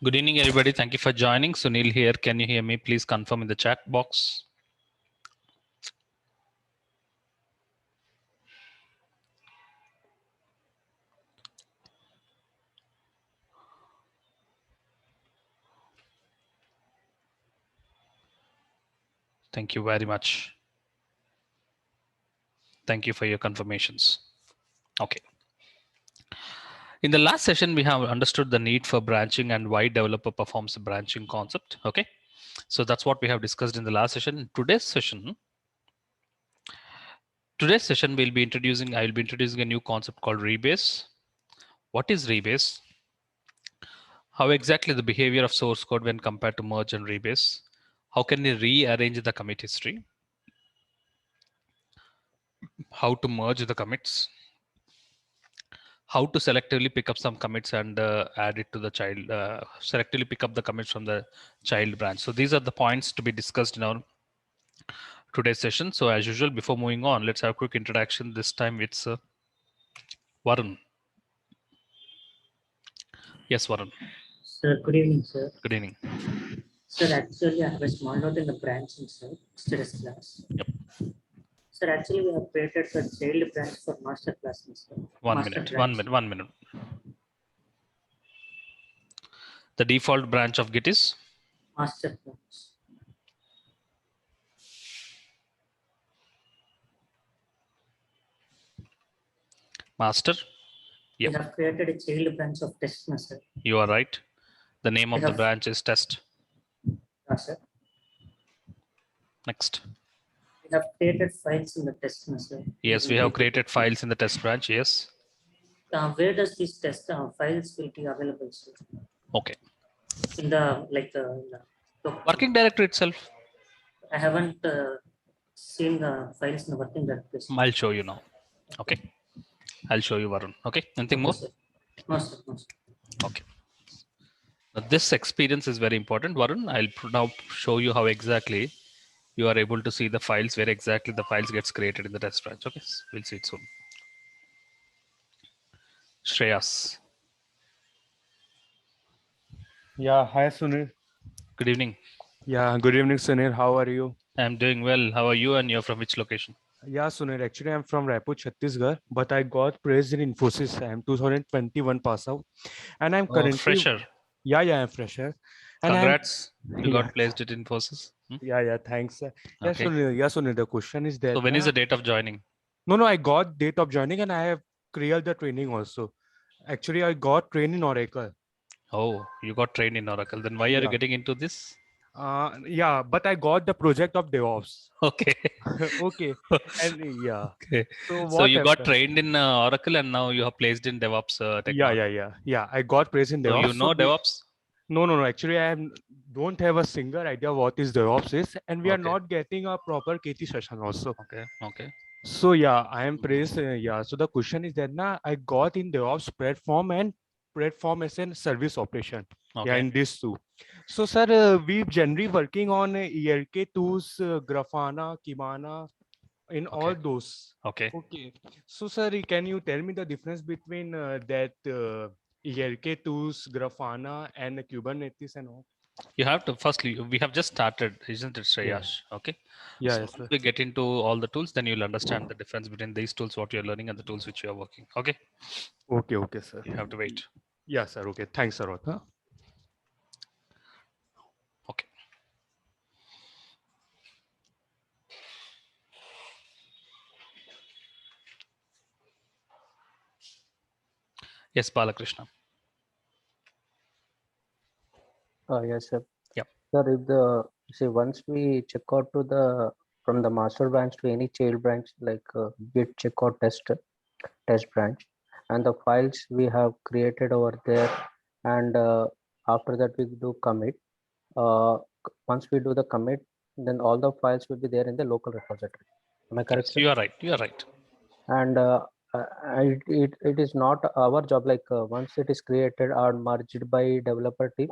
Good evening, everybody. Thank you for joining. Sunil here. Can you hear me? Please confirm in the chat box. Thank you very much. Thank you for your confirmations. Okay. In the last session, we have understood the need for branching and why developer performs the branching concept. Okay. So that's what we have discussed in the last session. In today's session, I will be introducing a new concept called rebase. What is rebase? How exactly the behavior of source code when compared to merge and rebase? How can we rearrange the commit history? How to merge the commits? How to selectively pick up some commits and add it to the child, selectively pick up the commits from the child branch. So these are the points to be discussed in our today's session. So as usual, before moving on, let's have a quick introduction. This time it's Varun. Yes, Varun. Sir, good evening, sir. Good evening. Sir, actually, I have a small note in the branch inside studies class. Yep. Sir, actually, we have created the child branch for master class, sir. One Master minute. The default branch of Git is master branch. master. Yep. We have created a child branch of test, sir. You are right. The name of the branch is test. Sir. Next. We have created files in the test, sir. Yes, we have created files in the test branch. Yes. Where does this test files will be available, sir? Okay. In the working directory itself. I haven't seen the files in the working directory. I'll show you now. Okay. I'll show you, Varun. Okay. Anything more? Sir. No, sir. No, sir. Okay. Now, this experience is very important, Varun. I'll now show you how exactly you are able to see the files, where exactly the files gets created in the test branch. Okay. We'll see it soon. Shreyas. Yeah, hi Sunil. Good evening. Yeah, good evening Sunil. How are you? I'm doing well. How are you, and you're from which location? Yeah, Sunil, actually I'm from Raipur, Chhattisgarh, but I got praised in Infosys. I'm 2021 pass out and I'm currently fresher. Yeah, I'm fresher. And congrats. You got placed at Infosys. Yeah, thanks. Yeah, Okay. Sunil, the question is that so when is the date of joining? No, I got date of joining and I have cleared the training also. Actually, I got trained in Oracle. Oh, you got trained in Oracle. Then why are you getting into this? Yeah, but I got the project of DevOps. Okay. Okay. And yeah. Okay. So you got trained in Oracle and now you are placed in DevOps technology. Yeah. I got placed in DevOps. So you know DevOps? No. Actually, don't have a single idea what is DevOps is, and we are not getting a proper KT session also. Okay. So yeah, I am praised. So the question is that now I got in DevOps platform and platform as a service operation. Okay. Yeah, in these two. So sir, we generally working on ELK tools, Grafana, Kibana, in all those. Okay. So sir, can you tell me the difference between that ELK tools, Grafana, and Kubernetes and all? You have to firstly, we have just started, isn't it, Shreyash? Okay. Yeah. So once we get into all the tools, then you'll understand the difference between these tools, what you're learning, and the tools which you are working. Okay. Okay, sir. You have to wait. Yeah, sir. Okay. Thanks, sir. Okay. Yes, Balakrishna. Yes, sir. Yep. Sir, once we check out from the master branch to any child branch, like git checkout test branch, and the files we have created over there, and after that we do commit. Once we do the commit, then all the files will be there in the local repository. Am I correct, sir? You are right. You are right. And it is not our job, like once it is created or merged by developer team,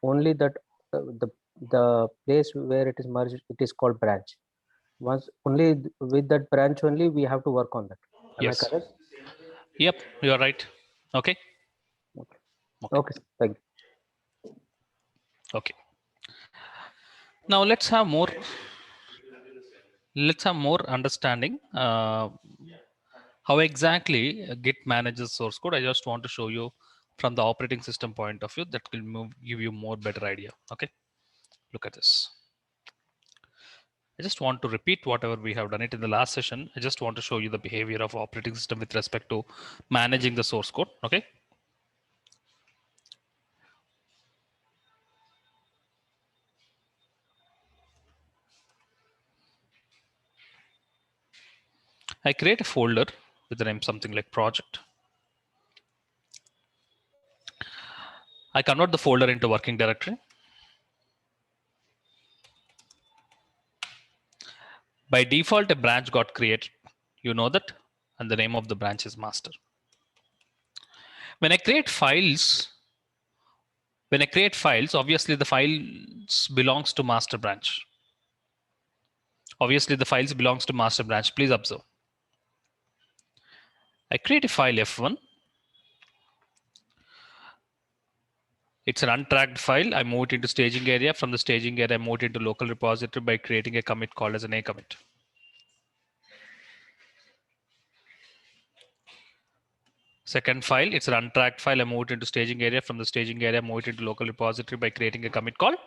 only that the place where it is merged, it is called branch. Once only with that branch only we have to work on that. Am I correct? Yep, you are right. Okay. Okay, thank you. Okay. Now let's have more understanding how exactly Git manages source code. I just want to show you from the operating system point of view that will give you more better idea. Okay, look at this. I just want to repeat whatever we have done it in the last session. I just want to show you the behavior of operating system with respect to managing the source code. Okay. I create a folder with the name something like project. I convert the folder into working directory. By default, a branch got created. You know that, and the name of the branch is master. When I create files, obviously the files belongs to master branch. Obviously, the files belongs to master branch. Please observe. I create a file F1. It's an untracked file. I move it into staging area. From the staging area, I move it into local repository by creating a commit called as an A commit. Second file, it's an untracked file. I move it into staging area. From the staging area, I move it into local repository by creating a commit called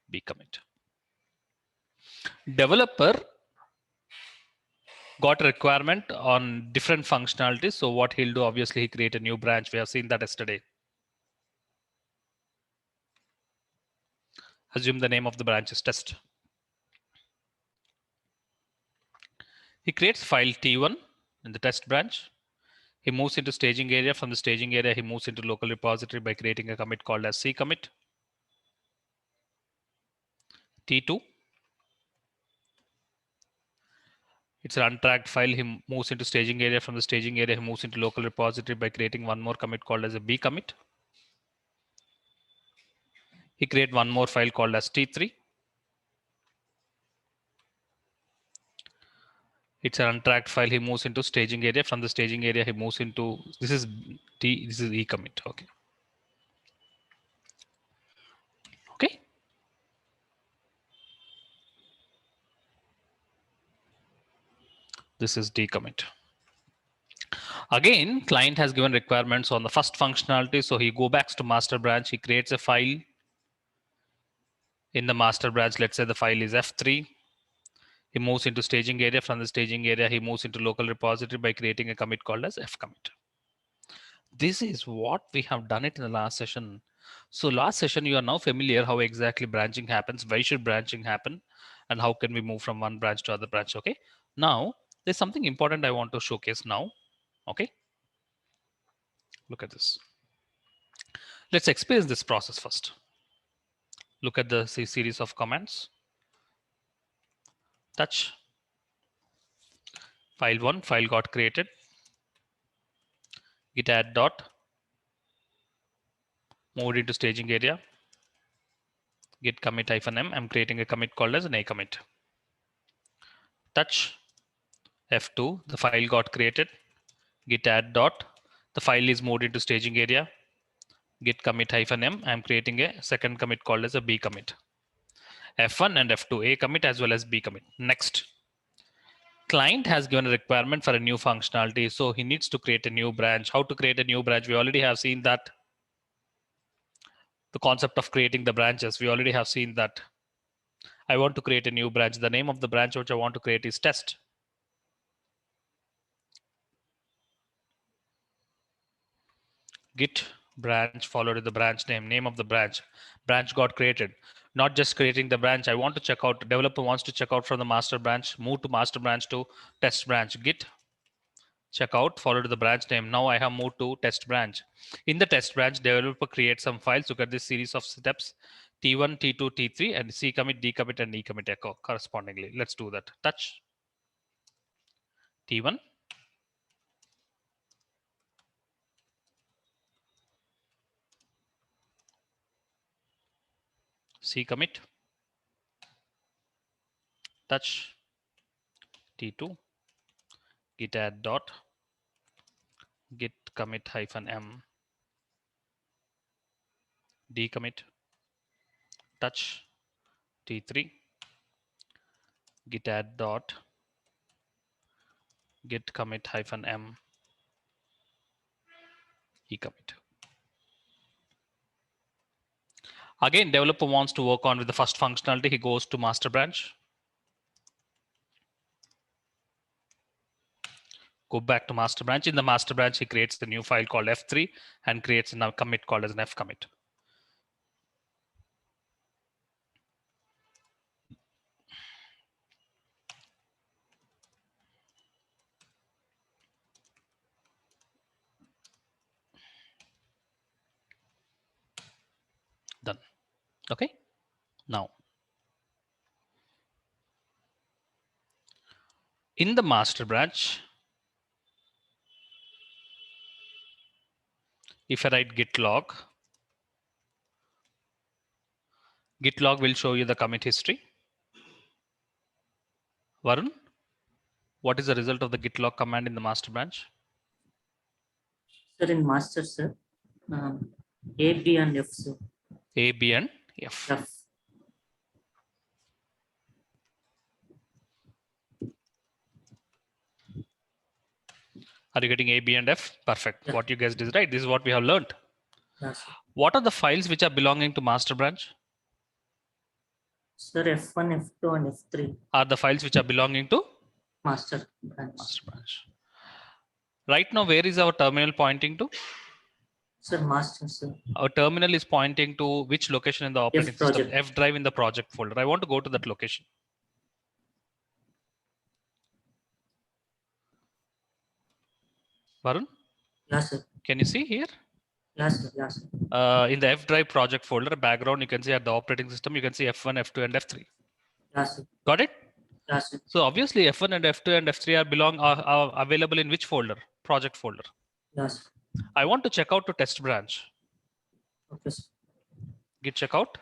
B commit. Developer got a requirement on different functionalities. So what he'll do, obviously, he create a new branch. We have seen that yesterday. Assume the name of the branch is test. He creates file T1 in the test branch. He moves into staging area. From the staging area, he moves into local repository by creating a commit called as C commit. T2. It's an untracked file. He moves into staging area. From the staging area, he moves into local repository by creating one more commit called as a B commit. He create one more file called as T3. It's an untracked file. He moves into staging area. From the staging area, he moves into, this is T, this is E commit. Okay. Okay. This is D commit. Again, client has given requirements on the first functionality. So he go back to master branch. He creates a file in the master branch. Let's say the file is F3. He moves into staging area. From the staging area, he moves into local repository by creating a commit called as F commit. This is what we have done it in the last session. So last session, you are now familiar how exactly branching happens. Why should branching happen? And how can we move from one branch to other branch? Okay. Now, there's something important I want to showcase now. Okay. Look at this. Let's experience this process first. Look at the series of commands. Touch. File1, file got created. Git add dot. Move it into staging area. Git commit -m. I'm creating a commit called as an A commit. Touch. F2, the file got created. Git add dot. The file is moved into staging area. Git commit -m. I'm creating a second commit called as a B commit. F1 and F2, A commit as well as B commit. Next. Client has given a requirement for a new functionality. So he needs to create a new branch. How to create a new branch? We already have seen that. The concept of creating the branches. We already have seen that. I want to create a new branch. The name of the branch which I want to create is test. Git branch followed with the branch name of the branch. Branch got created. Not just creating the branch. I want to check out. Developer wants to check out from the master branch. Move to master branch to test branch. Git checkout followed to the branch name. Now I have moved to test branch. In the test branch, developer creates some files. Look at this series of steps. T1, T2, T3, and C commit, D commit, and E commit echo correspondingly. Let's do that. Touch. T1. C commit. Touch. T2. Git add dot. Git commit -m. D commit. touch T3 git add dot git commit -m e-commit. Again, developer wants to work on with the first functionality. He goes to master branch. Go back to master branch. In the master branch, he creates the new file called F3 and creates a commit called as an F commit. Done. Okay. Now, in the master branch, if I write git log will show you the commit history. Varun, what is the result of the git log command in the master branch? Sir, in master, sir, A, B, and F, sir. A, B, and F. F. Are you getting A, B, and F? Perfect. Yeah. What you guys did right. This is what we have learned. Yes, sir. What are the files which are belonging to master branch? Sir, F1, F2, and F3, Are the files which are belonging to master branch. master branch. Right now, where is our terminal pointing to? Sir, master, sir. Our terminal is pointing to which location in the operating system? project. F drive in the project folder. I want to go to that location. Varun, Yes, sir. can you see here? Yes, sir. Yes, sir. In the F drive project folder background, you can see at the operating system, you can see F1, F2, and F3. Yes, sir. Got it? Yes, sir. So obviously F1 and F2 and F3 are available in which folder? Project folder. Yes, sir. I want to check out to test branch. Okay, sir. Git checkout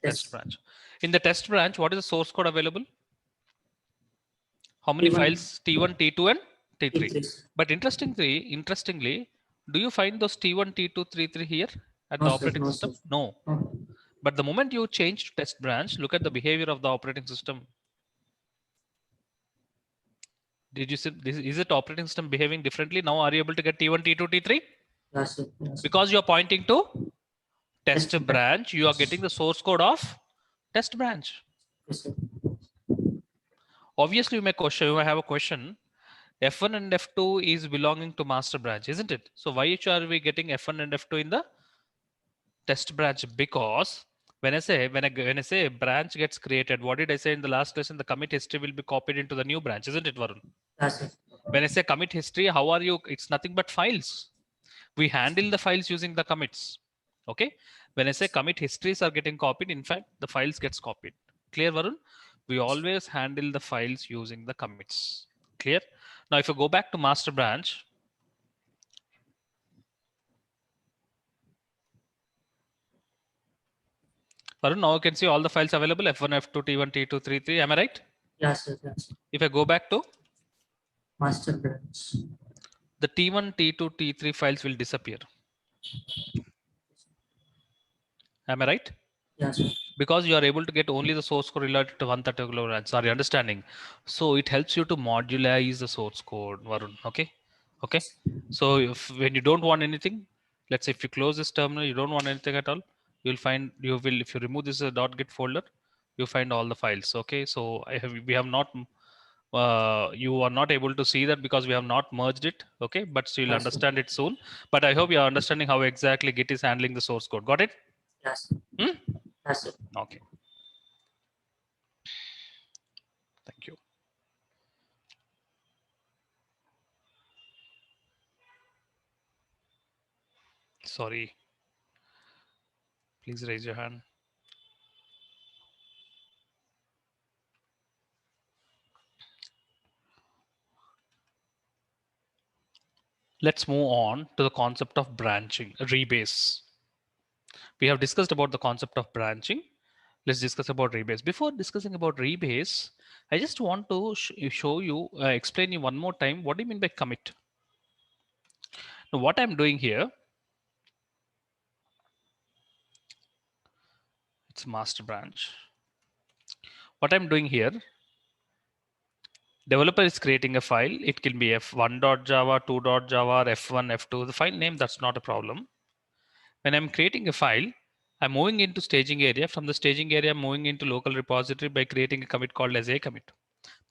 test Yes. branch. In the test branch, what is the source code available? How many T1. files? T1, T2, and T3. T3, sir. But interestingly, do you find those T1, T2, T3 here at No, the sir. operating No, system? sir. No. No. But the moment you change to test branch, look at the behavior of the operating system. Did you see this? Is it operating system behaving differently? Now are you able to get T1, T2, T3? Yes, sir. Yes, sir. Because you're pointing to test Test branch, you are getting the source code of test branch. Yes, sir. Obviously, you may have a question. F1 and F2 is belonging to master branch, isn't it? So why are we getting F1 and F2 in the test branch? Because when I say a branch gets created, what did I say in the last lesson? The commit history will be copied into the new branch, isn't it, Varun? Yes, sir. When I say commit history, how are you? It's nothing but files. We handle the files using the commits. Okay. When I say commit histories are getting copied, in fact, the files gets copied. Clear, Varun? We always handle the files using the commits. Clear? Now, if you go back to master branch, Varun, now you can see all the files available, F1, F2, T1, T2, 3. Am I right? Yes, sir. Yes, sir. If I go back to Master branch. the T1, T2, T3 files will disappear. Am I right? Yes, sir. Because you are able to get only the source code related to one particular branch. Are you understanding? So it helps you to modularize the source code, Varun. Okay. Okay. So if when you don't want anything, let's say if you close this terminal, you don't want anything at all, if you remove this .git folder, you find all the files. Okay. So we have not, you are not able to see that because we have not merged it. Okay. But so you'll Yes, sir. understand it soon. But I hope you are understanding how exactly Git is handling the source code. Got it? Yes, sir. Hmm? Yes, sir. Okay. Thank you. Sorry. Please raise your hand. Let's move on to the concept of branching, rebase. We have discussed about the concept of branching. Let's discuss about rebase. Before discussing about rebase, I just want to show you, explain you one more time, what do you mean by commit? Now, what I'm doing here, It's master branch. What I'm doing here, developer is creating a file. It can be f1.java, 2.java, f1, f2, the file name, that's not a problem. When I'm creating a file, I'm moving into staging area. From the staging area, I'm moving into local repository by creating a commit called as a commit.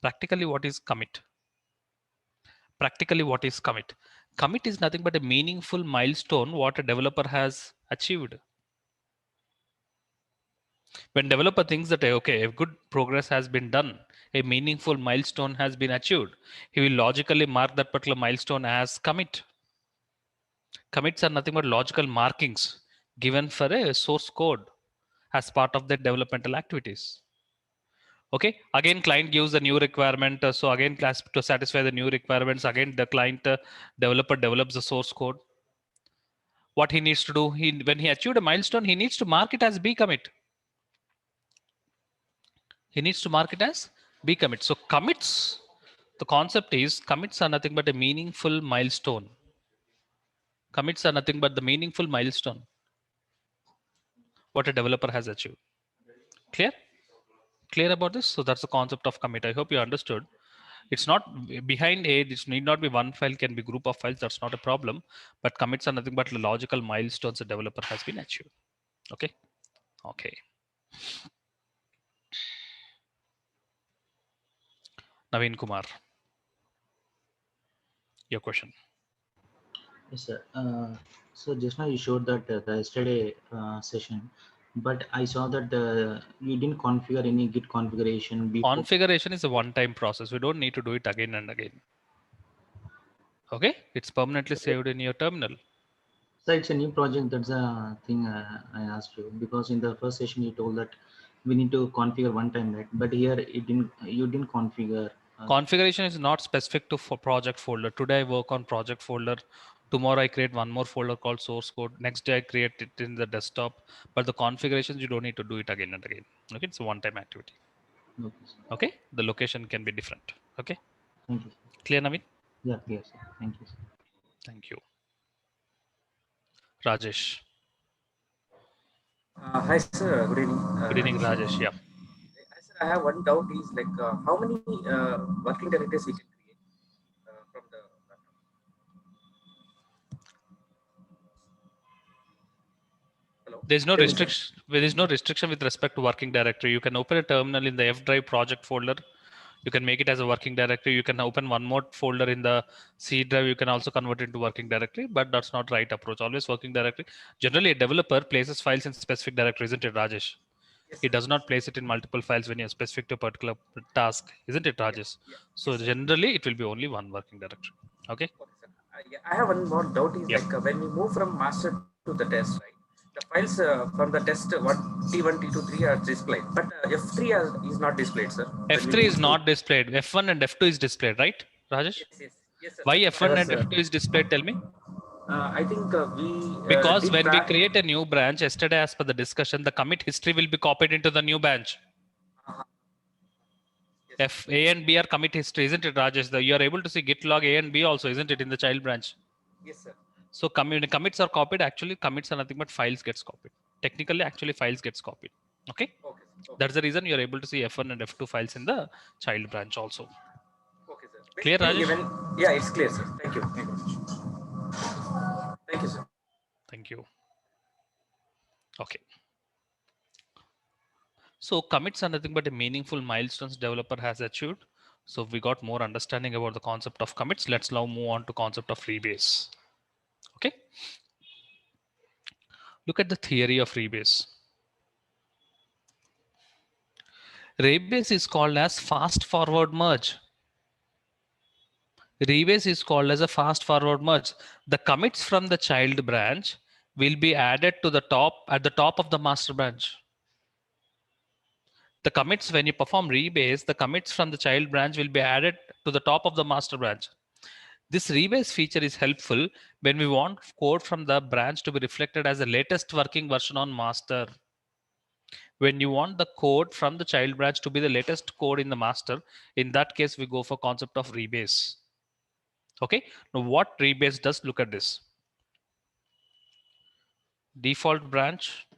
Practically, what is commit? Practically, what is commit? Commit is nothing but a meaningful milestone what a developer has achieved. When developer thinks that, okay, a good progress has been done, a meaningful milestone has been achieved, he will logically mark that particular milestone as commit. Commits are nothing but logical markings given for a source code as part of their developmental activities. Okay, again, client gives a new requirement. So again, class to satisfy the new requirements, again, the client developer develops the source code. What he needs to do, when he achieved a milestone, he needs to mark it as B commit. He needs to mark it as B commit. So commits, the concept is commits are nothing but a meaningful milestone. Commits are nothing but the meaningful milestone what a developer has achieved. Clear? Clear about this? So that's the concept of commit. I hope you understood. It's not behind it. It need not be one file, can be group of files. That's not a problem. But commits are nothing but logical milestones a developer has been achieved. Okay. Okay. Naveen Kumar, your question. Yes, sir. So just now you showed that the yesterday session, but I saw that you didn't configure any Git configuration before. Configuration is a one-time process. We don't need to do it again and again. Okay, it's permanently saved in your terminal. So it's a new project. That's the thing I asked you, because in the first session you told that we need to configure one time, right? But here it didn't. You didn't configure. Configuration is not specific to for project folder. Today I work on project folder. Tomorrow I create one more folder called source code. Next day I create it in the desktop. But the configurations, you don't need to do it again and again. Okay, it's a one-time activity. Okay, sir. Okay, the location can be different. Okay, Thank you, sir. clear, Naveen? Yeah, clear, sir. Thank you, sir. Thank you. Rajesh. Hi, sir. Good evening. Good evening, Rajesh. Yeah. Sir, I have one doubt is like how many working directories we can create from the Hello? There's no Tell me, sir. restriction. There is no restriction with respect to working directory. You can open a terminal in the F drive project folder. You can make it as a working directory. You can open one more folder in the C drive. You can also convert it into working directory, but that's not right approach. Always working directory. Generally, a developer places files in specific directory, isn't it, Rajesh? Yes, He sir. does not place it in multiple files when you're specific to a particular task, isn't it, Rajesh? Yeah. So Yes, sir. generally, it will be only one working directory. Okay. Okay, sir. Yeah, I have one more doubt is Yep. like when we move from master to the test, right? The files from the test T1, T2, 3 are displayed, but F3 is not displayed, sir. When we F3 move is to- not displayed. F1 and F2 is displayed, right, Rajesh? Yes, sir. Why F1 Because, and F2 is displayed? Tell me. I think we Because did when we track- create a new branch, yesterday as per the discussion, the commit history will be copied into the new branch. Yes, F A and B are commit history, isn't it, Rajesh? You are able to see git log A and B also, isn't it, in the child branch? yes, sir. So commits are copied. Actually, commits are nothing but files gets copied. Technically, actually, files gets copied. Okay. Okay, sir. That's the reason you are able to see F1 and F2 files in the child branch also. Okay, sir. Clear, Basically, Rajesh? Yeah, it's clear, sir. Thank you. Thank you, sir. Thank you. Okay. So commits are nothing but a meaningful milestones developer has achieved. So we got more understanding about the concept of commits. Let's now move on to concept of rebase. Okay. Look at the theory of rebase. Rebase is called as fast forward merge. Rebase is called as a fast forward merge. The commits from the child branch will be added to the top at the top of the master branch. The commits, when you perform rebase, the commits from the child branch will be added to the top of the master branch. This rebase feature is helpful when we want code from the branch to be reflected as the latest working version on master. When you want the code from the child branch to be the latest code in the master, in that case, we go for concept of rebase. Okay, now what rebase does, look at this. Default branch,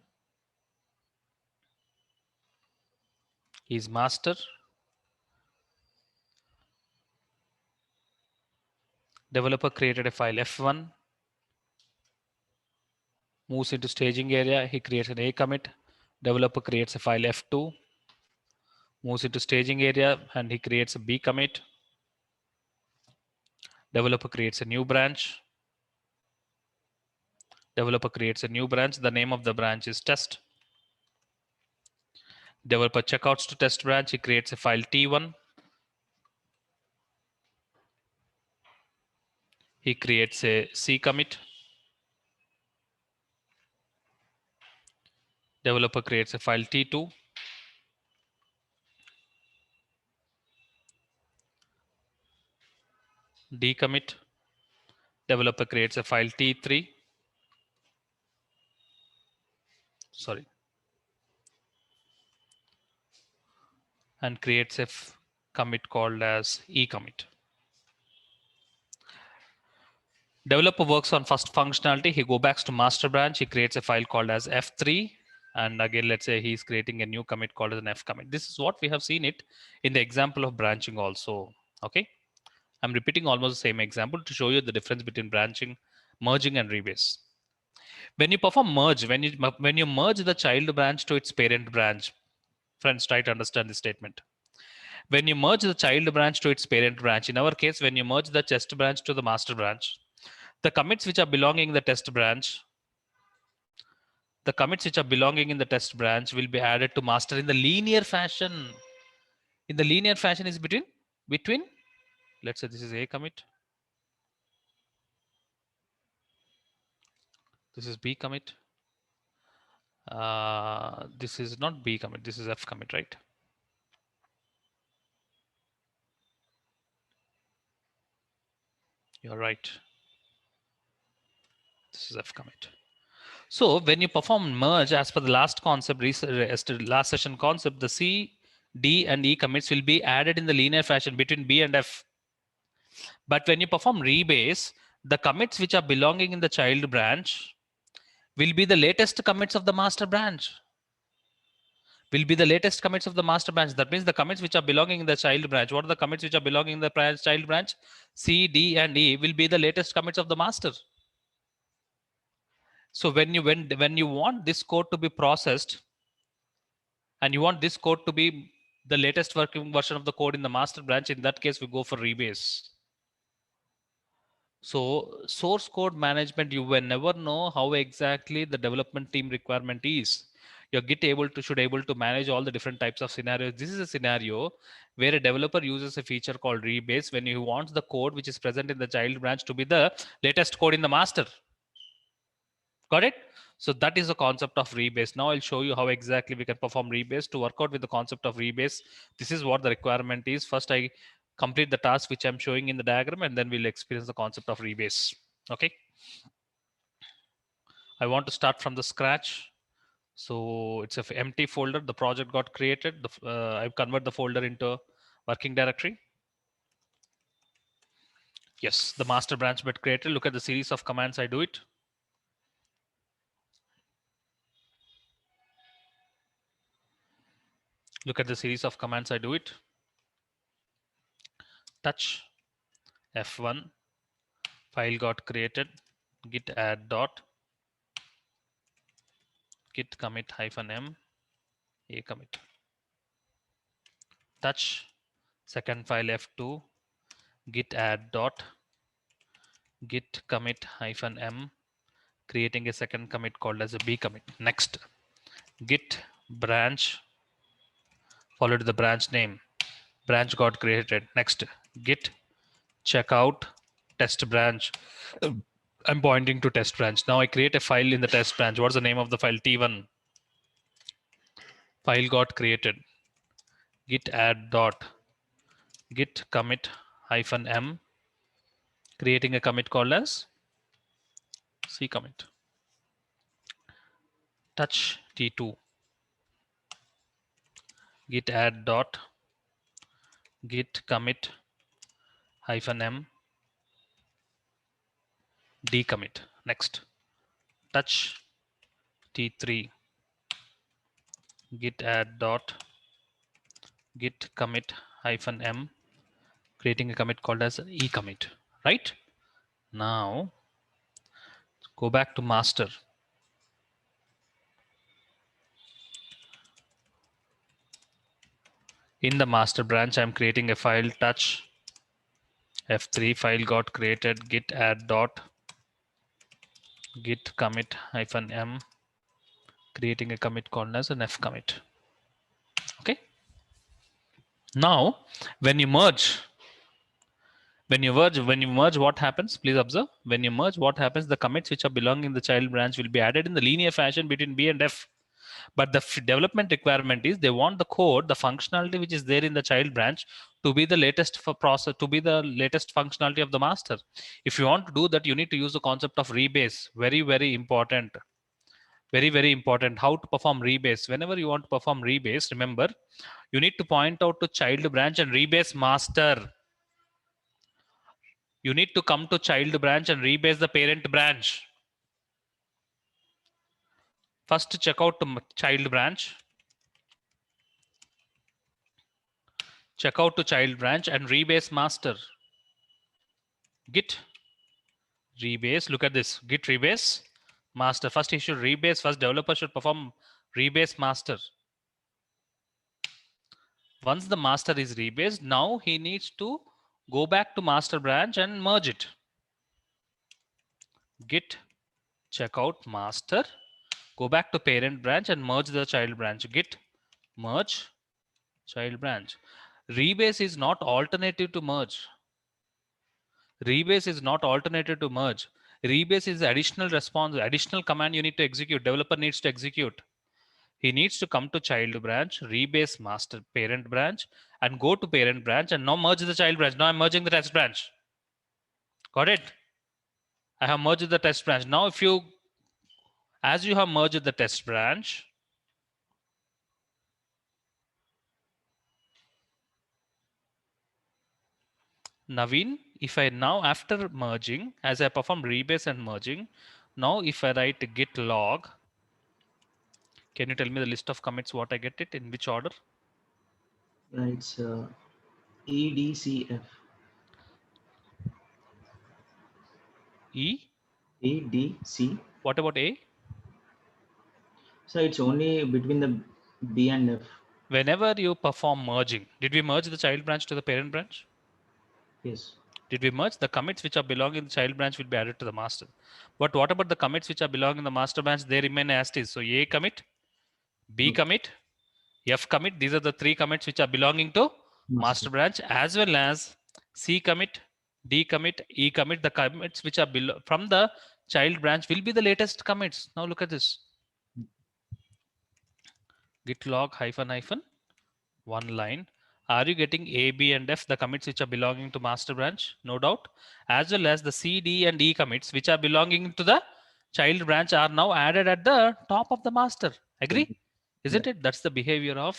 is master. Developer created a file F1, moves into staging area. He creates an A commit. Developer creates a file F2, moves into staging area, and he creates a B commit. Developer creates a new branch. Developer creates a new branch. The name of the branch is test. Developer checkouts to test branch. He creates a file T1. He creates a C commit. Developer creates a file T2. D commit. Developer creates a file T3. Sorry. And creates a commit called as E commit. Developer works on first functionality. He goes back to master branch. He creates a file called as F3. And again, let's say he's creating a new commit called as an F commit. This is what we have seen it in the example of branching also. Okay. I'm repeating almost the same example to show you the difference between branching, merging, and rebase. When you perform merge, when you merge the child branch to its parent branch, friends, try to understand this statement. When you merge the child branch to its parent branch, in our case, when you merge the test branch to the master branch, the commits which are belonging in the test branch, will be added to master in the linear fashion. In the linear fashion is between, let's say this is A commit. This is B commit. This is not B commit. This is F commit, right? You're right. This is F commit. So when you perform merge as per the last concept, last session concept, the C, D, and E commits will be added in the linear fashion between B and F. But when you perform rebase, the commits which are belonging in the child branch will be the latest commits of the master branch. That means the commits which are belonging in the child branch. What are the commits which are belonging in the child branch? C, D, and E will be the latest commits of the master. So when you want this code to be processed, and you want this code to be the latest working version of the code in the master branch, in that case we go for rebase. So source code management, you will never know how exactly the development team requirement is. Your Git should able to manage all the different types of scenarios. This is a scenario where a developer uses a feature called rebase when he wants the code which is present in the child branch to be the latest code in the master. Got it? So that is the concept of rebase. Now I'll show you how exactly we can perform rebase. To work out with the concept of rebase, this is what the requirement is. First, I complete the task which I'm showing in the diagram, and then we'll experience the concept of rebase. Okay. I want to start from the scratch. So it's an empty folder. The project got created. I've converted the folder into working directory. Yes, the master branch bit created. Look at the series of commands I do it. Look at the series of commands I do it. Touch F1, file got created, git add dot, git commit -m, a commit. Touch second file F2, git add dot, git commit -m, creating a second commit called as a B commit. Next, git branch, followed the branch name. Branch got created. Next, git checkout test branch. I'm pointing to test branch. Now I create a file in the test branch. What's the name of the file? T1. File got created. Git add dot, git commit -m, creating a commit called as C commit. Touch T2. Git add dot, git commit -m, decommit. Next, touch T3. Git add dot, git commit -m, creating a commit called as e commit, right? Now go back to master. In the master branch, I'm creating a file touch f3 file got created, git add dot git commit -m, creating a commit called as an f commit. Okay. Now, when you merge, what happens? Please observe. When you merge, what happens? The commits which are belonging in the child branch will be added in the linear fashion between B and F. But the development requirement is they want the code, the functionality which is there in the child branch, to be the latest for process, to be the latest functionality of the master. If you want to do that, you need to use the concept of rebase. Very, very important. Very, very important. How to perform rebase? Whenever you want to perform rebase, remember, you need to point out to child branch and rebase master. You need to come to child branch and rebase the parent branch. First, check out to child branch. Check out to child branch and rebase master. Git rebase. Look at this. Git rebase master. First, he should rebase. First, developer should perform rebase master. Once the master is rebased, now he needs to go back to master branch and merge it. Git checkout master. Go back to parent branch and merge the child branch. Git merge child branch. Rebase is not alternative to merge. Rebase is not alternative to merge. Rebase is additional response, additional command you need to execute. Developer needs to execute. He needs to come to child branch, rebase master parent branch, and go to parent branch and now merge the child branch. Now I'm merging the test branch. Got it? I have merged the test branch. Now if you, as you have merged the test branch, Naveen, if I now after merging, as I perform rebase and merging, now if I write git log, can you tell me the list of commits what I get it in which order? It's EDCF. E? EDC. What about A? So it's only between the B and F. Whenever you perform merging, did we merge the child branch to the parent branch? Yes. Did we merge? The commits which are belong in the child branch will be added to the master. But what about the commits which are belong in the master branch? They remain as is. So A commit, B commit, F commit. These are the three commits which are belonging to master branch, as well as C commit, D commit, E commit. The commits which are from the child branch will be the latest commits. Now look at this. Git log --, one line. Are you getting A, B, and F, the commits which are belonging to master branch? No doubt. As well as the C, D, and E commits which are belonging to the child branch are now added at the top of the master. Agree? Isn't it? That's the behavior of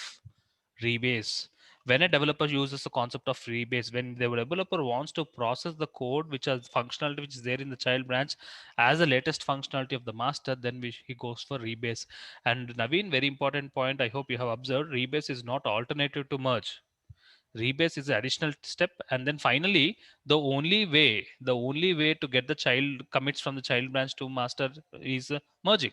rebase. When a developer uses the concept of rebase, when the developer wants to process the code which has functionality which is there in the child branch as the latest functionality of the master, then he goes for rebase. And Naveen, very important point, I hope you have observed, rebase is not alternative to merge. Rebase is an additional step, and then finally the only way to get the child commits from the child branch to master is merging.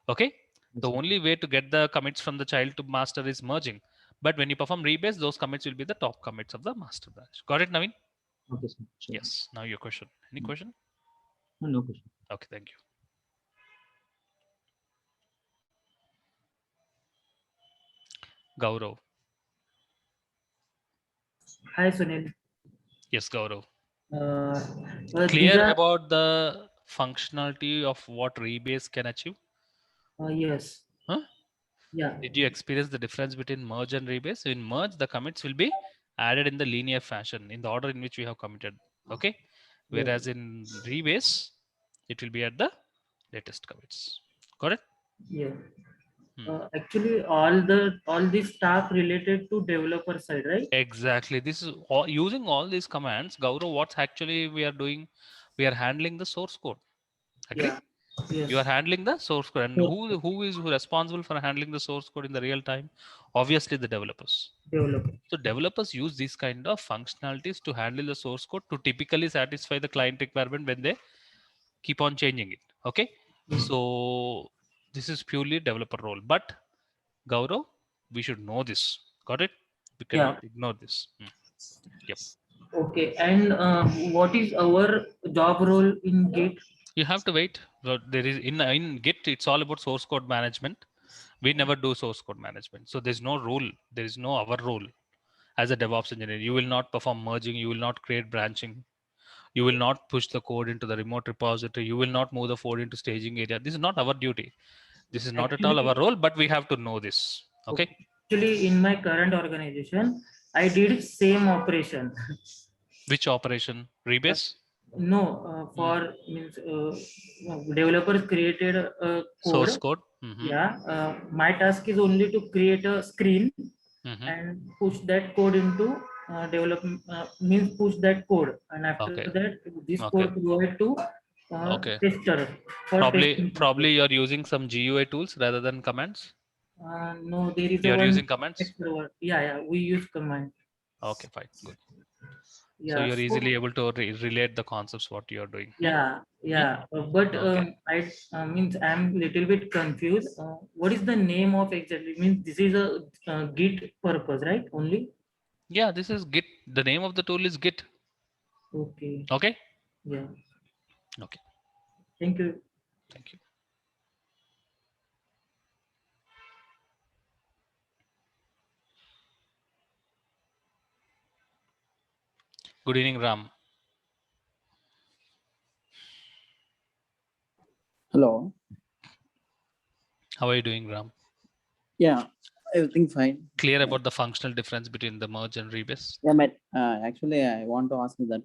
Okay, the only way to get the commits from the child to master is merging. But when you perform rebase, those commits will be the top commits of the master branch. Got it, Naveen? Okay, sir. Sure. Yes. Now your question. Any question? No question. Okay, thank you. Gaurav. Hi, Sunil. Yes, Gaurav. These Clear are, about the functionality of what rebase can achieve? yes. Huh? Yeah. Did you experience the difference between merge and rebase? In merge, the commits will be added in the linear fashion, in the order in which we have committed. Okay. Whereas in rebase, it will be at the latest commits. Got it? Yeah. Actually, all this stuff related to developer side, right? Exactly. This is all, using all these commands, Gaurav, what's actually we are doing? We are handling the source code. Agree? Yeah. Yes. You are handling the source code, and Source who is responsible for handling the source code in the real time? Obviously, the developers. developer. So developers use these kind of functionalities to handle the source code to typically satisfy the client requirement when they keep on changing it. Okay, so this is purely developer role, but Gaurav, we should know this. Got it? We Yeah. cannot ignore this. Yep. Okay. And what is our job role in Git? You have to wait. There is in Git, it's all about source code management. We never do source code management. So there's no rule. There is no our role as a DevOps engineer. You will not perform merging. You will not create branching. You will not push the code into the remote repository. You will not move the code into staging area. This is not our duty. This is not at all our role, but we have to know this. Okay. Actually, in my current organization, I did same operation. Which operation? Rebase? No, for means developers created a code. Source code. Mhm. Yeah, my task is only to create a screen Mhm. and push that code into development. Means push that code, and after Okay. that, this Okay. code provide to Okay. tester. For testing. Probably you're using some GUI tools rather than commands. No, there is a You're one using commands. extrovert. Yeah, we use command. Okay, fine, good. Yeah, So you're easily able to relate the concepts what you're doing. Yeah. But Okay. I means I'm little bit confused. What is the name of exactly? Means this is a Git purpose, right? Only. Yeah, this is Git. The name of the tool is Git. Okay. Okay. Yeah. Okay. Thank you. Thank you. Good evening, Ram. Hello. How are you doing, Ram? Yeah, everything fine. Clear about the functional difference between the merge and rebase? Yeah, but actually, I want to ask you that.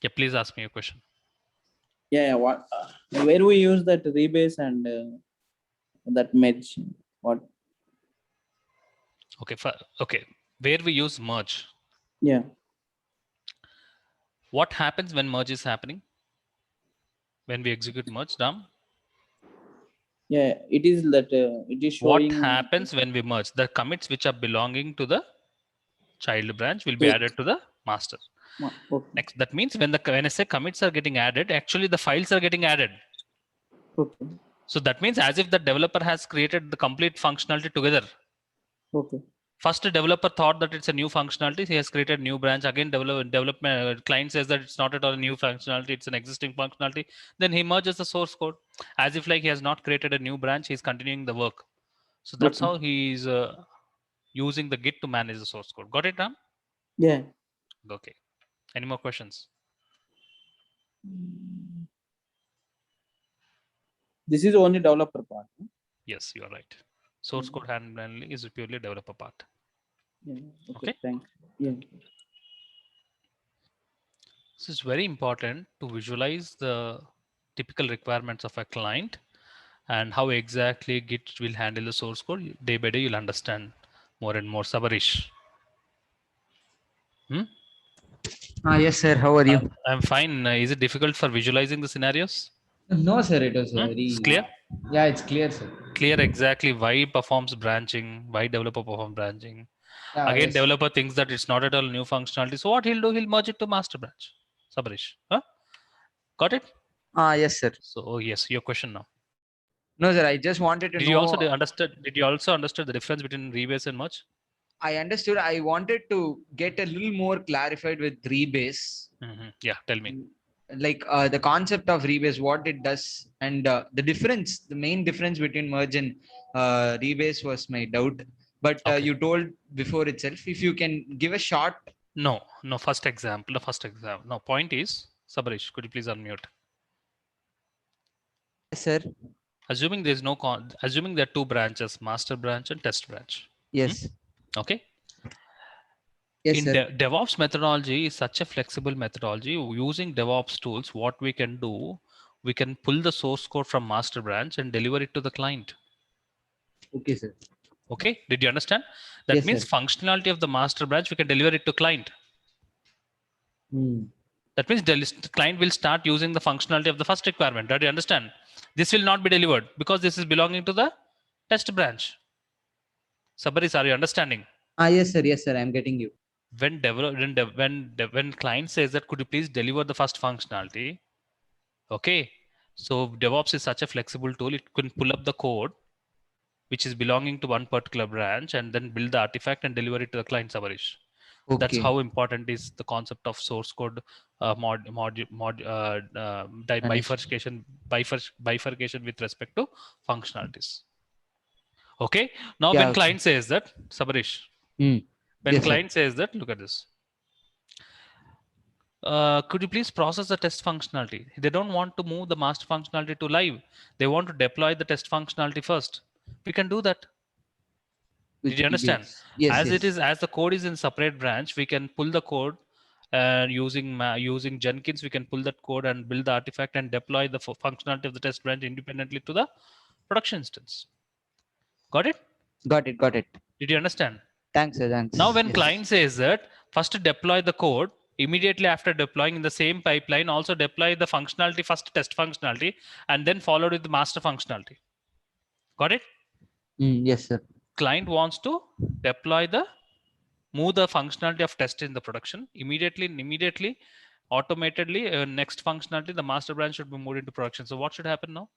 Yeah, please ask me a question. Yeah. What? Where we use that rebase and that merge? What? Okay. Okay. Where we use merge. Yeah. What happens when merge is happening? When we execute merge, Ram? Yeah, it is that it is showing. What happens when we merge? The commits which are belonging to the child branch will be Yes. added to the master. Okay. Next, that means when I say commits are getting added, actually the files are getting added. Okay. So that means as if the developer has created the complete functionality together. Okay. First, the developer thought that it's a new functionality. He has created new branch. Again, development client says that it's not at all a new functionality. It's an existing functionality. Then he merges the source code as if like he has not created a new branch. He's continuing the work. So that's Okay. how he's using the Git to manage the source code. Got it, Ram? Yeah. Okay. Any more questions? This is only developer part. Huh? Yes, you are right. Source code handling is purely developer part. Yeah. Okay. Thanks. Yeah. This is very important to visualize the typical requirements of a client and how exactly Git will handle the source code. Day by day, you'll understand more and more. Sabarish. Yes, sir. How are you? I'm fine. Is it difficult for visualizing the scenarios? No, sir. It was very. It's clear? Yeah, it's clear, sir. Clear exactly why performs branching, why developer performs branching. Yeah, Again, yes. developer thinks that it's not at all new functionality. So what he'll do, he'll merge it to master branch. Sabarish. Huh? Got it? Yes, sir. So yes, your question now. No, sir. I just wanted to Did know. you also understood? Did you also understand the difference between rebase and merge? I understood. I wanted to get a little more clarified with rebase. Yeah, tell me. Like the concept of rebase, what it does, and the difference, the main difference between merge and rebase was my doubt. But Okay. you told before itself. If you can give a short. No. First example. No, point is, Sabarish, could you please unmute? Sir. Assuming there's no assuming there are two branches, master branch and test branch. Yes. Okay. Yes, In sir. DevOps methodology is such a flexible methodology. Using DevOps tools, what we can do, we can pull the source code from master branch and deliver it to the client. Okay, sir. Okay. Did you understand? That Yes, means sir. functionality of the master branch, we can deliver it to client. That means the client will start using the functionality of the first requirement. Do you understand? This will not be delivered because this is belonging to the test branch. Sabaris, are you understanding? Yes, sir. Yes, sir. I'm getting you. When client says that, could you please deliver the first functionality? Okay. So DevOps is such a flexible tool. It can pull up the code which is belonging to one particular branch and then build the artifact and deliver it to the client, Sabarish. That's Okay. how important is the concept of source code bifurcation with respect to functionalities. Okay. Now Yeah, when okay. client says that, Sabarish, Hmm. when Yes, sir. client says that, look at this. Could you please process the test functionality? They don't want to move the master functionality to live. They want to deploy the test functionality first. We can do that. With Did you understand? EBS. Yes, As yes. it is, as the code is in separate branch, we can pull the code using Jenkins. We can pull that code and build the artifact and deploy the functionality of the test branch independently to the production instance. Got it? Got it. Got it. Did you understand? Thanks, sir. Thanks. Now, when Yes. client says that, first deploy the code, immediately after deploying in the same pipeline, also deploy the functionality, first test functionality, and then followed with the master functionality. Got it? Yes, sir. Client wants to deploy move the functionality of test in the production immediately, automatedly. Next functionality, the master branch should be moved into production. So what should happen now?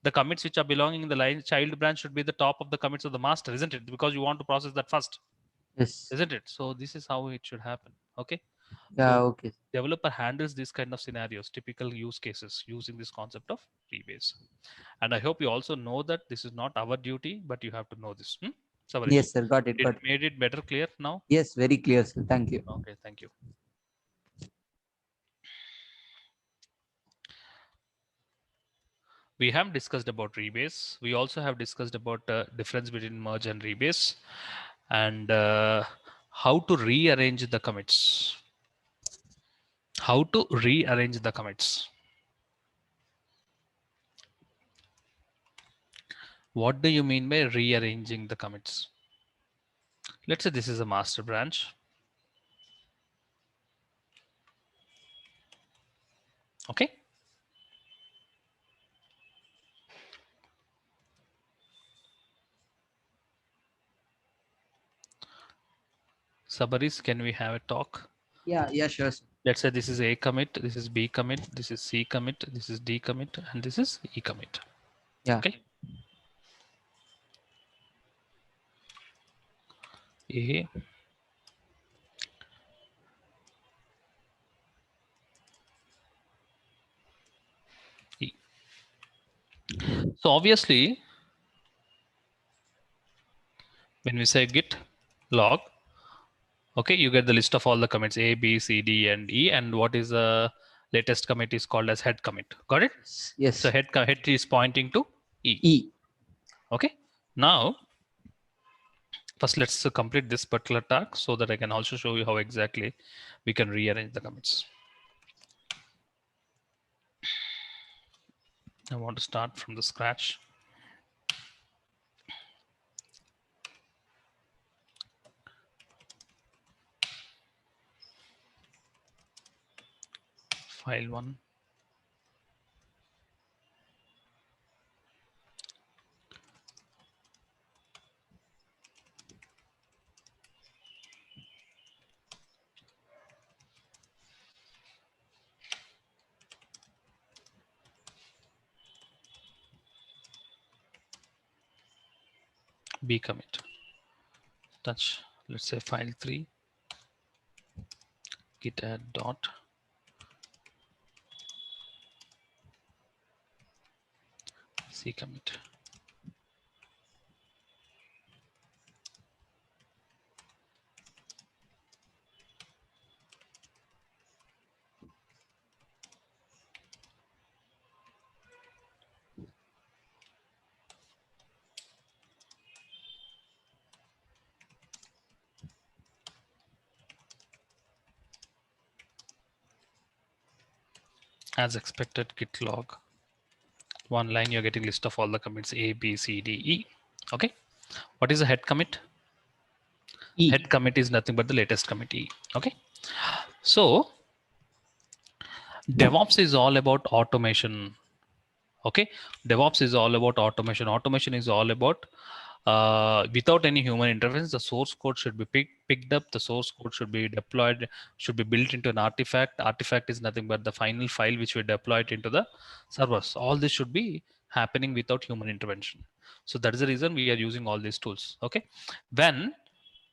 The commits which are belonging in the line child branch should be the top of the commits of the master, isn't it? Because you want to process that first. Yes. Isn't it? So this is how it should happen. Okay. Yeah, So okay. developer handles these kind of scenarios, typical use cases using this concept of rebase. And I hope you also know that this is not our duty, but you have to know this. Sabarish, Yes, sir. Got it. it Got it. made it better clear now? Yes, very clear, sir. Thank you. Okay, thank you. We have discussed about rebase. We also have discussed about difference between merge and rebase and how to rearrange the commits. How to rearrange the commits. What do you mean by rearranging the commits? Let's say this is a master branch. Okay. Sabaris, can we have a talk? Yeah, yeah, sure, sir. Let's say this is A commit, this is B commit, this is C commit, this is D commit, and this is E commit. Yeah. Okay. A. E. So obviously, when we say git log, okay, you get the list of all the commits A, B, C, D, and E, and what is the latest commit is called as head commit. Got it? Yes. So head is pointing to E. E. Okay. Now, first let's complete this particular task so that I can also show you how exactly we can rearrange the commits. I want to start from the scratch. File 1. B commit. Touch, let's say file 3. Git add dot. C commit. As expected, git log. One line, you're getting list of all the commits A, B, C, D, E. Okay. What is a head commit? E. Head commit is nothing but the latest commit E. Okay. So DevOps is all about automation. Okay, DevOps is all about automation. Automation is all about without any human interference, the source code should be picked up. The source code should be deployed, should be built into an artifact. Artifact is nothing but the final file which we deploy it into the servers. All this should be happening without human intervention. So that is the reason we are using all these tools. Okay, when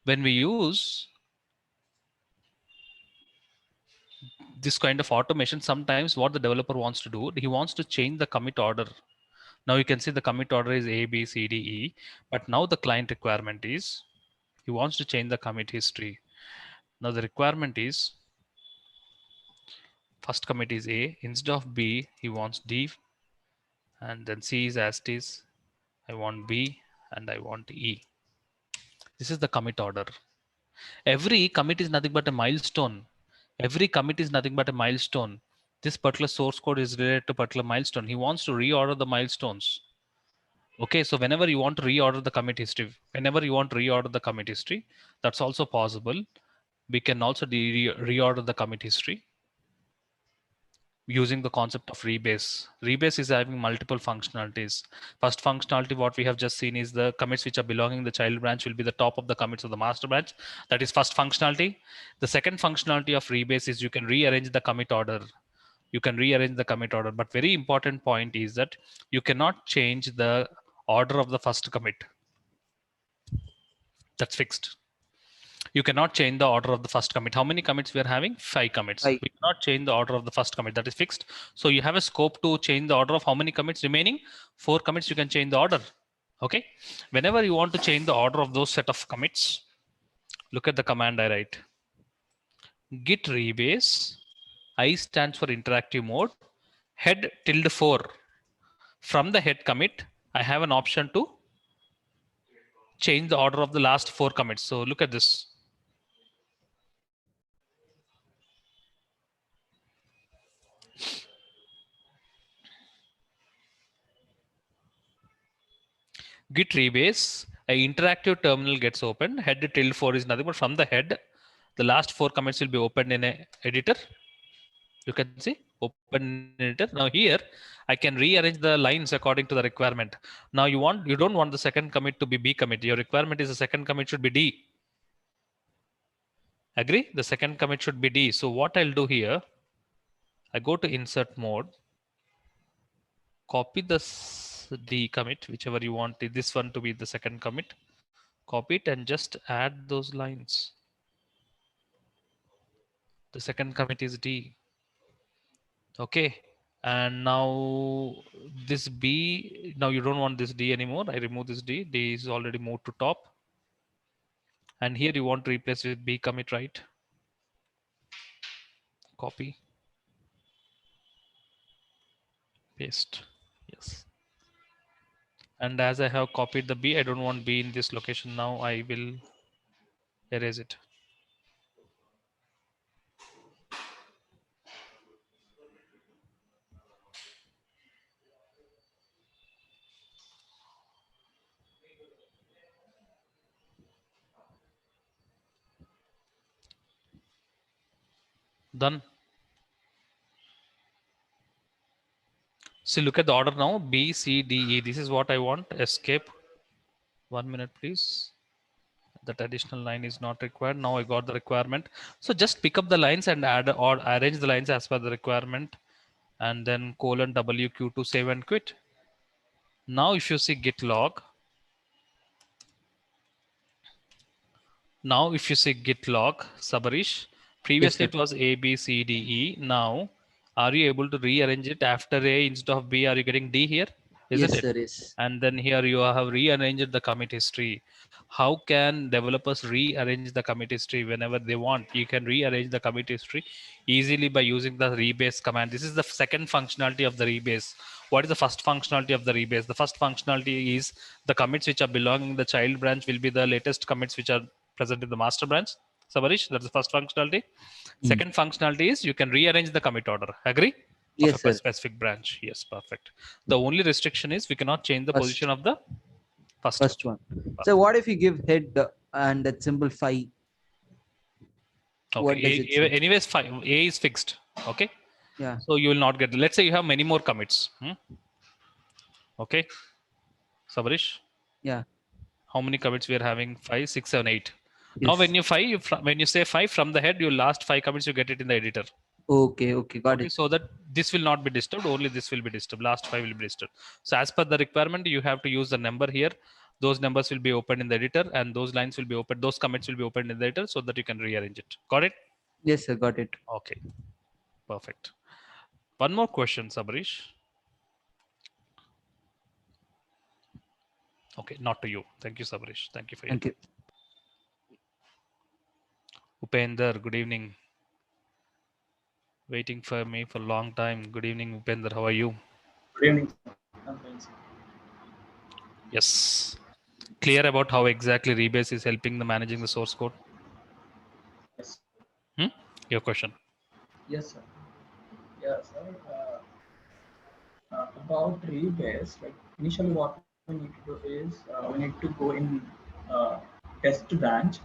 we use this kind of automation, sometimes what the developer wants to do, he wants to change the commit order. Now you can see the commit order is A, B, C, D, E, but now the client requirement is, he wants to change the commit history. Now the requirement is, first commit is A, instead of B, he wants D, and then C is as it is, I want B, and I want E. This is the commit order. Every commit is nothing but a milestone. Every commit is nothing but a milestone. This particular source code is related to particular milestone. He wants to reorder the milestones. Okay, so whenever you want to reorder the commit history, that's also possible. We can also reorder the commit history using the concept of rebase. Rebase is having multiple functionalities. First functionality, what we have just seen, is the commits which are belonging the child branch will be the top of the commits of the master branch. That is first functionality. The second functionality of rebase is you can rearrange the commit order. But very important point is that you cannot change the order of the first commit. That's fixed. You cannot change the order of the first commit. How many commits we are having? 5 commits. 5. We cannot change the order of the first commit. That is fixed. So you have a scope to change the order of how many commits remaining? 4 commits, you can change the order. Okay. Whenever you want to change the order of those set of commits, look at the command I write. Git rebase. I stands for interactive mode. Head ~4. From the head commit, I have an option to change the order of the last 4 commits. So look at this. Git rebase, an interactive terminal gets opened. Head ~4 is nothing but from the head, the last 4 commits will be opened in a editor. You can see open editor. Now here I can rearrange the lines according to the requirement. Now you don't want the second commit to be B commit. Your requirement is the second commit should be D. Agree? The second commit should be D. So what I'll do here, I go to insert mode, copy the commit, whichever you want this one to be the second commit, copy it and just add those lines. The second commit is D. Okay. And now this B, now you don't want this D anymore. I remove this D. D is already moved to top. And here you want to replace with B commit, right? Copy. Paste. Yes. And as I have copied the B, I don't want B in this location now. I will erase it. Done. So look at the order now, B, C, D, E. This is what I want. Escape. 1 minute, please. That additional line is not required. Now I got the requirement. So just pick up the lines and add or arrange the lines as per the requirement. And then :WQ to save and quit. Now if you see git log. Now if you see git log, Sabarish, previously it was A, B, C, D, E. Now, are you able to rearrange it after A instead of B? Are you getting D here? Isn't it? Sir, yes. And then here you have rearranged the commit history. How can developers rearrange the commit history whenever they want? You can rearrange the commit history easily by using the rebase command. This is the second functionality of the rebase. What is the first functionality of the rebase? The first functionality is the commits which are belonging to the child branch will be the latest commits which are present in the master branch. Sabarish, that's the first functionality. Second functionality is you can rearrange the commit order. Agree? Yes, of a sir. specific branch. Yes, perfect. The only restriction is we cannot change the First. position of the First one. So what if you give head and that symbol 5? What Okay. does it say? Anyways, A is fixed. Okay. Yeah. So you will not get. Let's say you have many more commits. Okay, Sabarish. Yeah. How many commits we are having? 5, 6, 7, 8. Now Yes. when you say 5 from the head, your last 5 commits you get it in the editor. Okay. Okay. Got Okay, it. so that this will not be disturbed, only this will be disturbed. Last 5 will be disturbed. So as per the requirement, you have to use the number here. Those numbers will be opened in the editor, and those lines will be opened. Those commits will be opened in the editor so that you can rearrange it. Got it? Yes, sir. Got it. Okay, perfect. One more question, Sabarish. Okay, not to you. Thank you, Sabarish. Thank you for your Thank you. Upender, good evening. Waiting for me for a long time. Good evening, Upender. How are you? Good evening. I'm fine, sir. Yes. Clear about how exactly Rebase is helping the managing the source code? Yes. Your question. Yes, sir. Yeah, sir. About Rebase, like initially what we need to do is we need to go in test branch,